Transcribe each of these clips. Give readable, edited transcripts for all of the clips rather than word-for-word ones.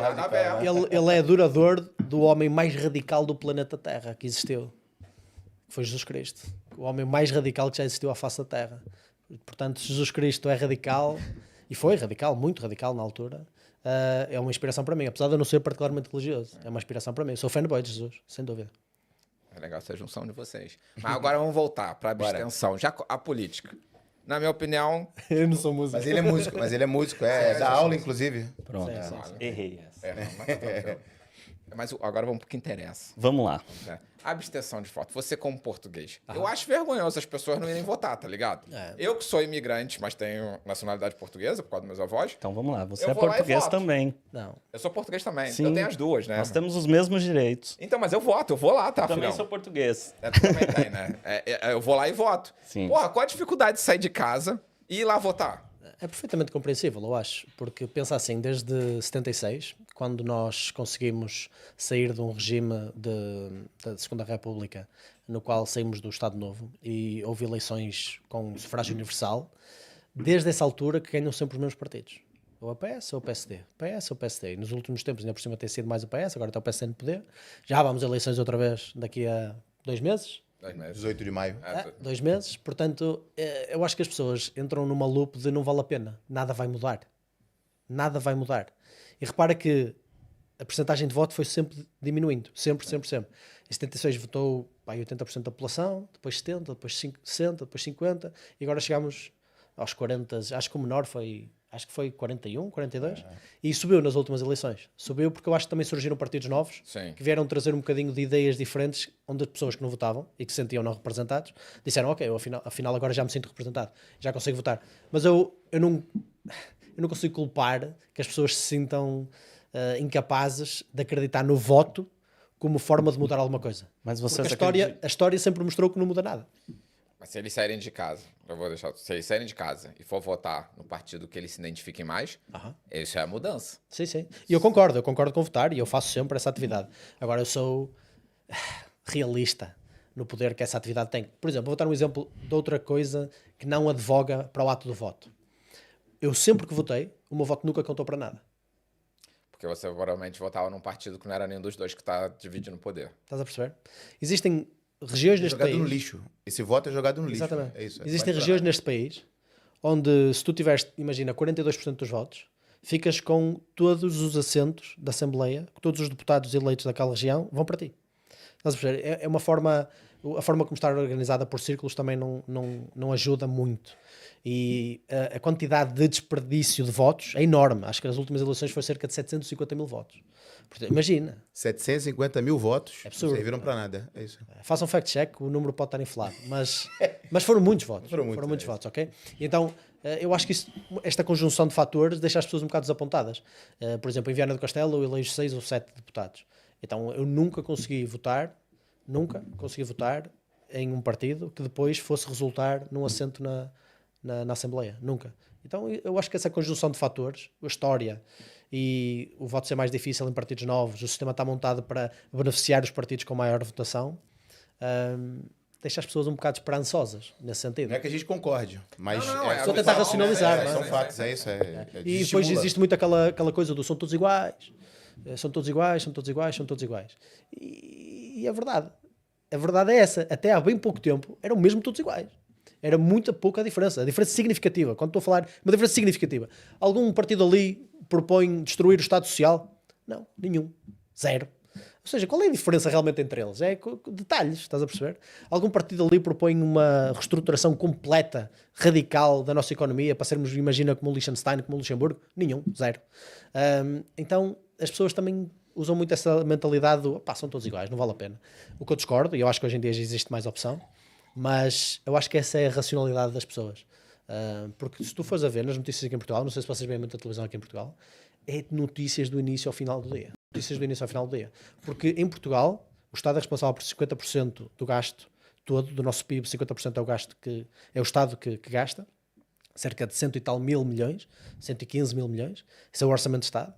Ele é adorador do homem mais radical do planeta Terra que existiu. Foi Jesus Cristo. O homem mais radical que já existiu à face da Terra. Portanto, se Jesus Cristo é radical, e foi radical, muito radical na altura, é uma inspiração para mim. Apesar de eu não ser particularmente religioso, é uma inspiração para mim. Eu sou fanboy de Jesus, sem dúvida. É legal essa junção de vocês. Mas agora vamos voltar para a abstenção. Já a política. Na minha opinião... Eu não sou músico. Mas ele é músico, dá aula, inclusive. Pronto, Sim. errei essa. Mas agora vamos para o que interessa. Vamos lá. Abstenção de voto. Você como português. Eu acho vergonhoso as pessoas não irem votar, tá ligado? É. Eu que sou imigrante, mas tenho nacionalidade portuguesa por causa dos meus avós. Então vamos lá. Você Eu é vou lá e português voto. também. Não. Eu sou português também. Sim. Eu tenho as duas, né? Nós temos os mesmos direitos. Então, mas eu voto. Eu vou lá, tá, Também filhão? sou português. Tu também tem, né? Eu vou lá e voto. Sim. Porra, qual a dificuldade de sair de casa e ir lá votar? É perfeitamente compreensível, eu acho, porque pensa assim, desde 76, quando nós conseguimos sair de um regime da Segunda República, no qual saímos do Estado Novo e houve eleições com sufrágio universal, desde essa altura que ganham sempre os mesmos partidos. Ou a PS ou o PSD. PS ou o PSD. E nos últimos tempos, ainda por cima tem sido mais o PS, agora está o PSD no poder. Já vamos a eleições outra vez daqui a 2 meses. 18 de maio. 2 meses, portanto, eu acho que as pessoas entram numa loop de não vale a pena, nada vai mudar. Nada vai mudar. E repara que a percentagem de voto foi sempre diminuindo, sempre. Em 76 votou 80% da população, depois 70%, depois 60%, depois 50%, e agora chegamos aos 40%, acho que o menor foi... Acho que foi 41, 42, e subiu nas últimas eleições. Subiu porque eu acho que também surgiram partidos novos, Sim. que vieram trazer um bocadinho de ideias diferentes, onde as pessoas que não votavam e que se sentiam não representados, disseram, ok, eu afinal agora já me sinto representado, já consigo votar. Mas eu não consigo culpar que as pessoas se sintam incapazes de acreditar no voto como forma de mudar alguma coisa. Mas Porque vocês a história sempre mostrou que não muda nada. Mas se eles saírem de casa, se eles saírem de casa e for votar no partido que eles se identifiquem mais, isso é a mudança. Sim. E eu concordo com votar e eu faço sempre essa atividade. Agora eu sou realista no poder que essa atividade tem. Por exemplo, vou dar um exemplo de outra coisa que não advoga para o ato do voto. Eu sempre que votei, o meu voto nunca contou para nada. Porque você provavelmente votava num partido que não era nenhum dos dois que está dividindo o poder. Estás a perceber? Existem regiões neste país... Jogado no lixo. Esse voto é jogado no lixo. Exatamente. É isso. Existem regiões neste país onde, se tu tiveres, imagina, 42% dos votos, ficas com todos os assentos da Assembleia, todos os deputados eleitos daquela região vão para ti. Estás a perceber? É uma forma... A forma como está organizada por círculos também não ajuda muito. E a quantidade de desperdício de votos é enorme. Acho que nas últimas eleições foi cerca de 750 mil votos. Portanto, imagina. 750 mil votos. É absurdo. Não serviram para nada. É isso. Façam um fact-check, o número pode estar inflado. Mas foram muitos votos. Foram muitos votos, ok? E então, eu acho que esta conjunção de fatores deixa as pessoas um bocado desapontadas. Por exemplo, em Viana do Castelo eu elejo 6 ou 7 deputados. Então, eu nunca consegui votar em um partido que depois fosse resultar num assento na Assembleia. Nunca. Então eu acho que essa conjunção de fatores, a história e o voto ser mais difícil em partidos novos, o sistema está montado para beneficiar os partidos com maior votação, deixa as pessoas um bocado esperançosas nesse sentido. Não é que a gente concorde, mas... Só tentar racionalizar, não é? São fatos, é isso. E depois existe muito aquela coisa do são todos iguais. E a verdade é essa. Até há bem pouco tempo eram mesmo todos iguais. Era muito pouca a diferença. A diferença significativa. Quando estou a falar, uma diferença significativa. Algum partido ali propõe destruir o Estado Social? Não, nenhum. Zero. Ou seja, qual é a diferença realmente entre eles? É detalhes, estás a perceber? Algum partido ali propõe uma reestruturação completa, radical da nossa economia para sermos, imagina, como o Liechtenstein, como o Luxemburgo? Nenhum, zero. Então, as pessoas também usam muito essa mentalidade do são todos iguais, não vale a pena. O que eu discordo, e eu acho que hoje em dia já existe mais opção, mas eu acho que essa é a racionalidade das pessoas. Porque se tu fores a ver nas notícias aqui em Portugal, não sei se vocês veem muita televisão aqui em Portugal, é notícias do início ao final do dia. Notícias do início ao final do dia. Porque em Portugal, o Estado é responsável por 50% do gasto todo, do nosso PIB, 50% é o gasto é o Estado que gasta, cerca de 100 e tal mil milhões, 115 mil milhões, esse é o orçamento de Estado.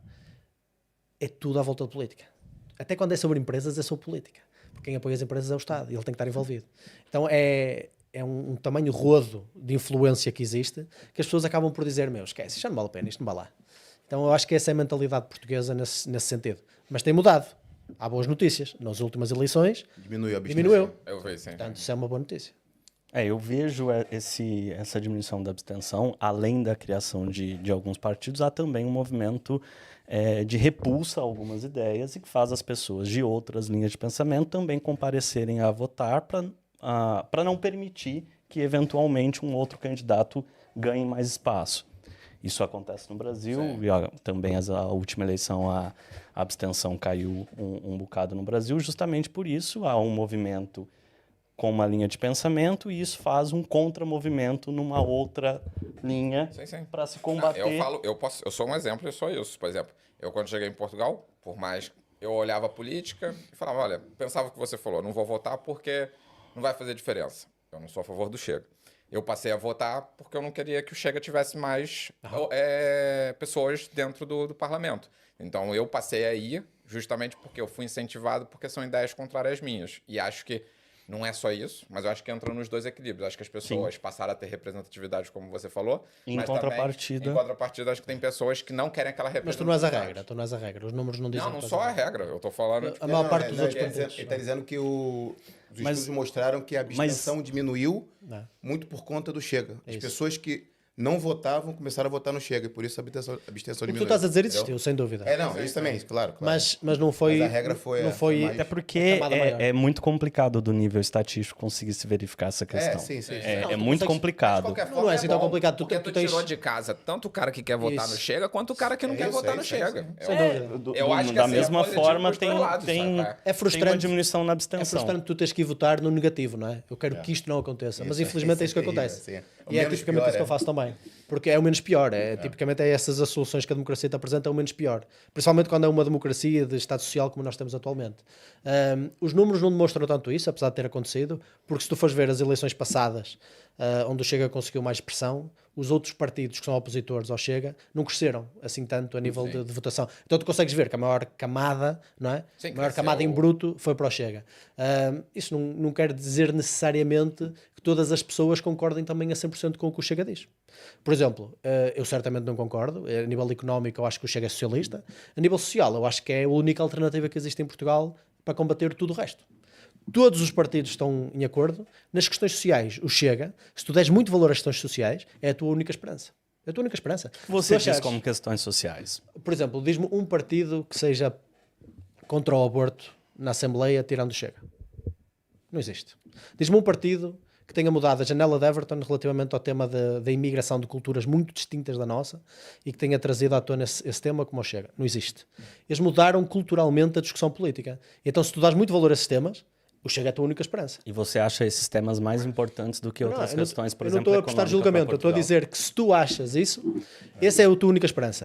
É tudo à volta de política. Até quando é sobre empresas, é sobre política. Porque quem apoia as empresas é o Estado e ele tem que estar envolvido. Então é um tamanho rodo de influência que existe que as pessoas acabam por dizer, esquece, já não vale a pena, isto não vai lá. Então eu acho que essa é a mentalidade portuguesa nesse sentido. Mas tem mudado. Há boas notícias. Nas últimas eleições, Diminuiu a abstenção. diminuiu. Eu vejo, sim. Portanto, isso é uma boa notícia. Eu vejo essa diminuição da abstenção, além da criação de alguns partidos, há também um movimento de repulsa a algumas ideias e que faz as pessoas de outras linhas de pensamento também comparecerem a votar para não permitir que, eventualmente, um outro candidato ganhe mais espaço. Isso acontece no Brasil, e também a última eleição a abstenção caiu um bocado no Brasil, justamente por isso há um movimento com uma linha de pensamento e isso faz um contramovimento numa outra linha para se combater. Eu sou um exemplo e sou isso. Por exemplo, eu quando cheguei em Portugal, por mais eu olhava a política e falava, olha, pensava o que você falou, não vou votar porque não vai fazer diferença. Eu não sou a favor do Chega. Eu passei a votar porque eu não queria que o Chega tivesse mais pessoas dentro do parlamento. Então eu passei a ir justamente porque eu fui incentivado, porque são ideias contrárias às minhas. E acho que não é só isso, mas eu acho que entra nos dois equilíbrios. Acho que as pessoas passaram a ter representatividade, como você falou. Em mas contrapartida... também, em contrapartida, acho que tem pessoas que não querem aquela Mas tu representatividade. não és a regra. Os números não dizem. Não só a regra. Eu tô falando... A maior parte dos outros Ele partidos. está dizendo que os estudos mostraram que a abstenção diminuiu muito por conta do Chega. As pessoas que não votavam começaram a votar no Chega, e por isso a abstenção O que diminuiu. tu estás a dizer existiu, sem dúvida. Isso também, claro. Mas não foi. Mas a regra foi Não foi mais- Até porque camada maior. é muito complicado do nível estatístico conseguir se verificar essa questão. sim. É Não, muito tu consegues- De complicado. qualquer Não forma, é assim tão bom, complicado. Porque Tu tu tens- tirou de casa tanto o cara que quer votar no Isso. Chega, quanto o cara que não quer votar no Chega. Sem dúvida. Eu acho que da assim, mesma é positivo forma pros dois lados, tem sabe? É frustrante. uma diminuição na É abstenção. frustrante tu teres que ir votar no negativo, não é? Eu quero que isto não aconteça. Mas infelizmente é isso que acontece. sim. O E é menos tipicamente pior, isso que eu faço também. Porque é o menos pior. Tipicamente é essas as soluções que a democracia te apresenta, é o menos pior. Principalmente quando é uma democracia de Estado Social como nós temos atualmente. Os números não demonstram tanto isso, apesar de ter acontecido, porque se tu fores ver as eleições passadas, onde o Chega conseguiu mais pressão, os outros partidos que são opositores ao Chega não cresceram assim tanto a nível de votação. Então tu consegues ver que a maior camada, não é? Sim, A maior cresceu. camada em bruto foi para o Chega. Isso não quer dizer necessariamente que todas as pessoas concordem também a 100% com o que o Chega diz. Por exemplo, eu certamente não concordo. A nível económico eu acho que o Chega é socialista. A nível social eu acho que é a única alternativa que existe em Portugal para combater tudo o resto. Todos os partidos estão em acordo. Nas questões sociais, o Chega, se tu des muito valor às questões sociais, é a tua única esperança. É a tua única esperança. Você Se tu diz achares- como questões sociais. Por exemplo, diz-me um partido que seja contra o aborto na Assembleia tirando o Chega. Não existe. Diz-me um partido que tenha mudado a janela de Everton relativamente ao tema da imigração de culturas muito distintas da nossa e que tenha trazido à tona esse tema como o Chega. Não existe. Eles mudaram culturalmente a discussão política. Então, se tu dás muito valor a esses temas, o Chega é a tua única esperança. E você acha esses temas mais importantes do que outras eu não- questões, por eu não exemplo, estou a prestar econômica julgamento, para eu estou a Portugal? dizer que se tu achas isso, essa é a tua única esperança.